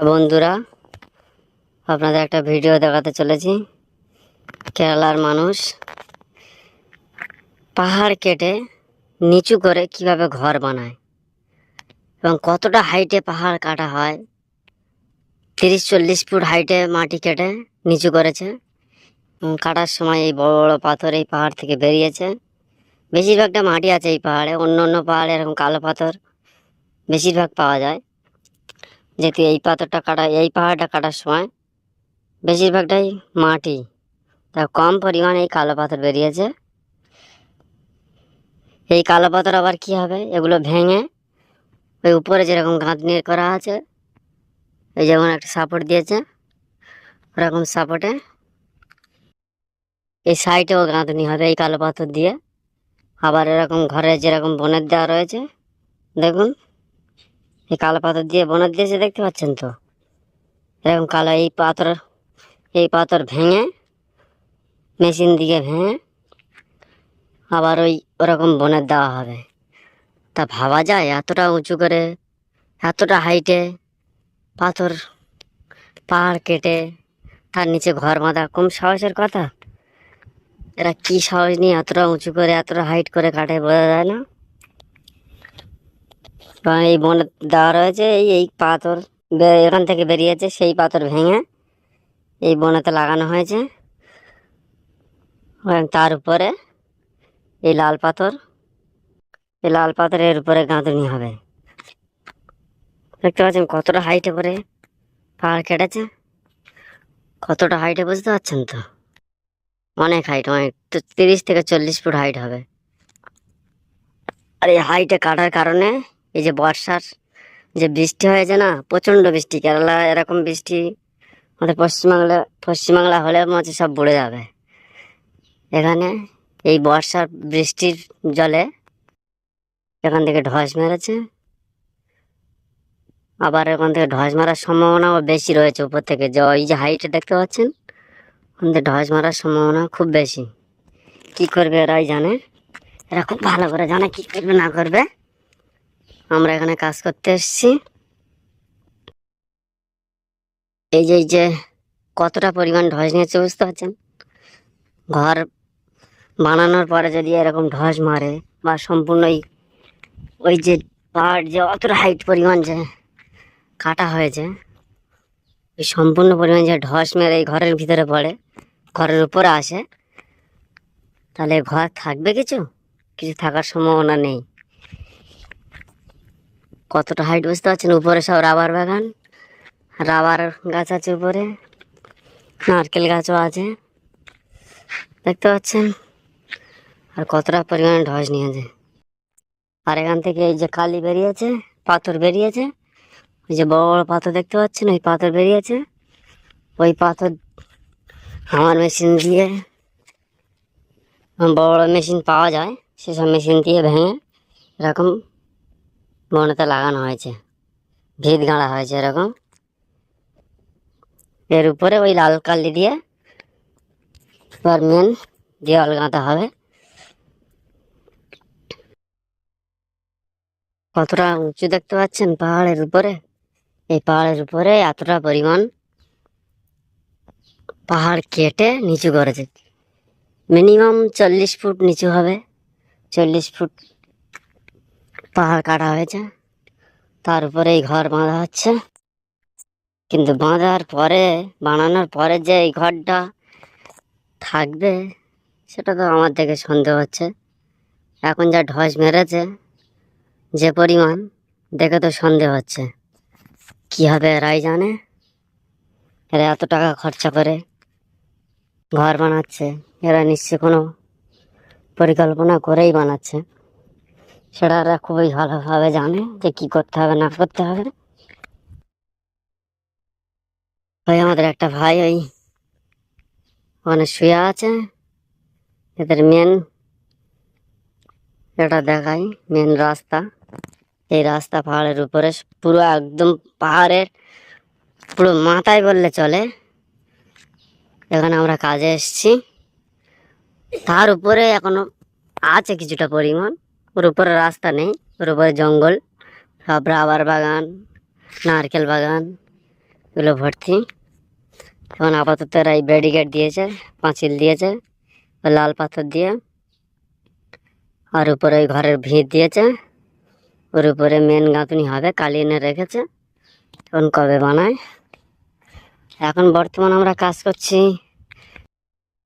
বন্ধুরা, আপনাদের একটা ভিডিও দেখাতে চলেছি। কেরালার মানুষ পাহাড় কেটে নিচু করে কিভাবে ঘর বানায় এবং কতটা হাইটে পাহাড় কাটা হয়। 30-40 ফুট হাইটে মাটি কেটে নিচু করেছে। কাটার সময় এই বড় বড় পাথর এই পাহাড় থেকে বেরিয়েছে। বেশিরভাগটা মাটি আছে এই পাহাড়ে, অন্য অন্য পাহাড়ে এরকম কালো পাথর বেশিরভাগ পাওয়া যায়। যেহেতু এই পাহাড়টা কাটার সময় বেশিরভাগটাই মাটি, তা কম পরিমাণে এই কালো পাথর বেরিয়েছে। এই কালো পাথর আবার কি হবে, এগুলো ভেঙে ওই উপরে যেরকম গাঁথনি করা আছে, এই যেমন একটা সাপোর্ট দিয়েছে, ওরকম সাপোর্টে এই সাইডেও গাঁথনি হবে এই কালো পাথর দিয়ে। আবার এরকম ঘরে যেরকম বনের দেওয়া রয়েছে, দেখুন এই কালো পাথর দিয়ে বনের দিয়েছে, দেখতে পাচ্ছেন তো। এরকম কালো এই পাথর ভেঙে মেশিন দিয়ে ভেঙে আবার ওরকম বনের দেওয়া হবে। তা ভাবা যায় এতটা উঁচু করে, এতটা হাইটে পাহাড় কেটে তার নিচে ঘর বাঁধা কম সাহসের কথা। এরা কি সাহস নিয়ে এতটা উঁচু করে এতটা হাইট করে কাটে বোঝা যায় না। কারণ এই বনে দেওয়া রয়েছে এই পাথর এখান থেকে বেরিয়েছে, সেই পাথর ভেঙে এই বনেতে লাগানো হয়েছে। এবং তার উপরে এই লাল পাথরের উপরে গাঁথনি হবে। দেখতে পাচ্ছেন কতটা হাইটে করে পাহাড় কেটেছে, কতটা হাইটে বুঝতে পারছেন তো। অনেক হাইট, অনেক, তো 30 থেকে 40 ফুট হাইট হবে। আর এই হাইটে কাটার কারণে এই যে বর্ষার যে বৃষ্টি হয়েছে না, প্রচণ্ড বৃষ্টি, কেরালা এরকম বৃষ্টি আমাদের পশ্চিমবাংলা হলে মনে সব বুড়ে যাবে। এখানে এই বর্ষার বৃষ্টির জলে এখান থেকে ধস মেরেছে। আবার এখান থেকে ধস মারার সম্ভাবনাও বেশি রয়েছে। উপর থেকে যে ওই যে হাইটে দেখতে পাচ্ছেন, ওখান থেকে ধস মারার সম্ভাবনা খুব বেশি। কি করবে এরাই জানে, এরা খুব ভালো করে জানে কি করবে না করবে। আমরা এখানে কাজ করতে এসেছি। এই যে কতটা পরিমাণ ধস নিয়েছে বুঝতে পারছেন। ঘর বানানোর পরে যদি এরকম ধস মারে বা সম্পূর্ণ ওই যে পাহাড় যে অতটা হাইট পরিমাণ যে কাটা হয়েছে, ওই সম্পূর্ণ পরিমাণ যে ধস মেরে এই ঘরের ভিতরে পড়ে, ঘরের উপরে আসে, তাহলে ঘর থাকবে কিছু কিছু থাকার সম্ভাবনা নেই। কতটা হাইট বুঝতে পারছেন। উপরে সব রাবার বাগান, রাবার গাছ আছে, উপরে নারকেল গাছও আছে, দেখতে পাচ্ছেন। আর কতটা পরিমাণে ধস নিয়েছে। আর এখান থেকে এই যে কালি বেরিয়েছে, পাথর বেরিয়েছে, ওই যে বড় বড় পাথর দেখতে পাচ্ছেন, ওই পাথর বেরিয়েছে। ওই পাথর আমার মেশিন দিয়ে, বড় বড় মেশিন পাওয়া যায়, সেসব মেশিন দিয়ে ভেঙে এরকম বনেতে লাগানো হয়েছে, ভিত গাঁড়া হয়েছে এরকম। এর উপরে ওই লাল কালি দিয়ে এবার মেন দেওয়াল গাঁথা হবে। কতটা উঁচু দেখতে পাচ্ছেন পাহাড়ের উপরে। এই পাহাড়ের উপরে এতটা পরিমাণ পাহাড় কেটে নিচু করেছে। মিনিমাম 40 ফুট নিচু হবে। 40 ফুট পাহাড় কাটা হয়েছে, তার উপরে এই ঘর বাঁধা হচ্ছে। কিন্তু বানানোর পরে যে এই ঘরটা থাকবে, সেটা তো আমার দেখে সন্দেহ হচ্ছে। এখন যা ধস মেরেছে যে পরিমাণ, দেখে তো সন্দেহ হচ্ছে। কী হবে এরাই জানে। এরা এত টাকা খরচা করে ঘর বানাচ্ছে, এরা নিশ্চয়ই কোনো পরিকল্পনা করেই বানাচ্ছে। সেটা এরা খুবই ভালোভাবে জানে যে কী করতে হবে না করতে হবে। ওই আমাদের একটা ভাই ওখানে শুয়ে আছে। এদের এটা দেখাই মেন রাস্তা। এই রাস্তা পাহাড়ের উপরে, পুরো একদম পাহাড়ের পুরো মাথায় বললে চলে। এখানে আমরা কাজে এসেছি। তার উপরে এখনো আছে কিছুটা পরিমাণ, ওর উপরে রাস্তা নেই, ওর উপরে জঙ্গল, সব রাবার বাগান, নারকেল বাগান, এগুলো ভর্তি। এখন আপাতত এরা এই ব্যারিকেড দিয়েছে, পাঁচিল দিয়েছে লাল পাথর দিয়ে, আর উপরে ওই ঘরের ভিত দিয়েছে। ওর উপরে মেন গাঁথনি হবে, কালি এনে রেখেছে, এখন কবে বানায়। এখন বর্তমান আমরা কাজ করছি,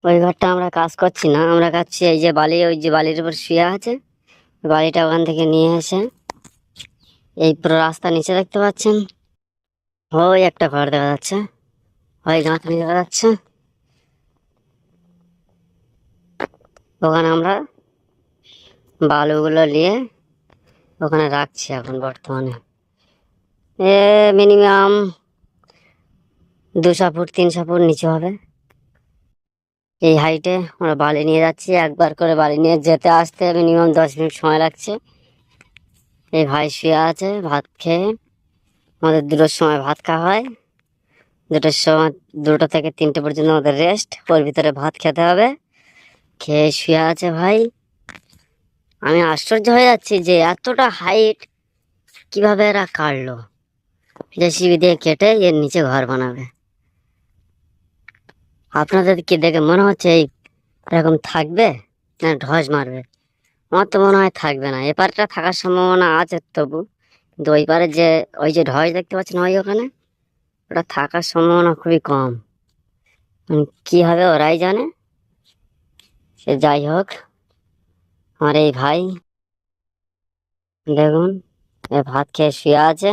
ওই ঘরটা আমরা কাজ করছি না, আমরা কাচ্ছি এই যে বালি, ওই যে বালির উপর শুয়ে আছে, বালিটা ওখান থেকে নিয়ে এসে এই পুরো রাস্তা নিচে দেখতে পাচ্ছেন, ওই একটা ঘর দেখা যাচ্ছে, ওই গাঁথনি দেখা যাচ্ছে, ওখানে আমরা বালুগুলো নিয়ে ওখানে রাখছি এখন বর্তমানে। মিনিমাম 200 ফুট 300 ফুট নিচু হবে। এই হাইটে আমরা বালি নিয়ে যাচ্ছি, একবার করে বালি নিয়ে যেতে আসতে মিনিমাম 10 মিনিট সময় লাগছে। এই ভাই শুয়ে আছে ভাত খেয়ে, আমাদের 2টোর সময় ভাত খাওয়া হয়, 2টোর সময় 2টো থেকে 3টে পর্যন্ত আমাদের রেস্ট, ওর ভিতরে ভাত খেতে হবে। খেয়ে শুয়ে আছে ভাই। আমি আশ্চর্য হয়ে যাচ্ছি যে এতটা হাইট কিভাবে এরা কাটলো, জেসিবি দিয়ে কেটে এর নিচে ঘর বানাবে। আপনাদের কি দেখে মনে হচ্ছে এই এরকম থাকবে না ঢস মারবে? আমার তো মনে হয় থাকবে না, এপারটা থাকার সম্ভাবনা আছে তবু, কিন্তু ওই পারে যে ওই যে ঢস দেখতে পাচ্ছেন ওই ওখানে, ওটা থাকার সম্ভাবনা খুবই কম। কি হবে ওরাই জানে। সে যাই হোক, আমার এই ভাই দেখুন এ ভাত খেয়ে শুয়ে আছে।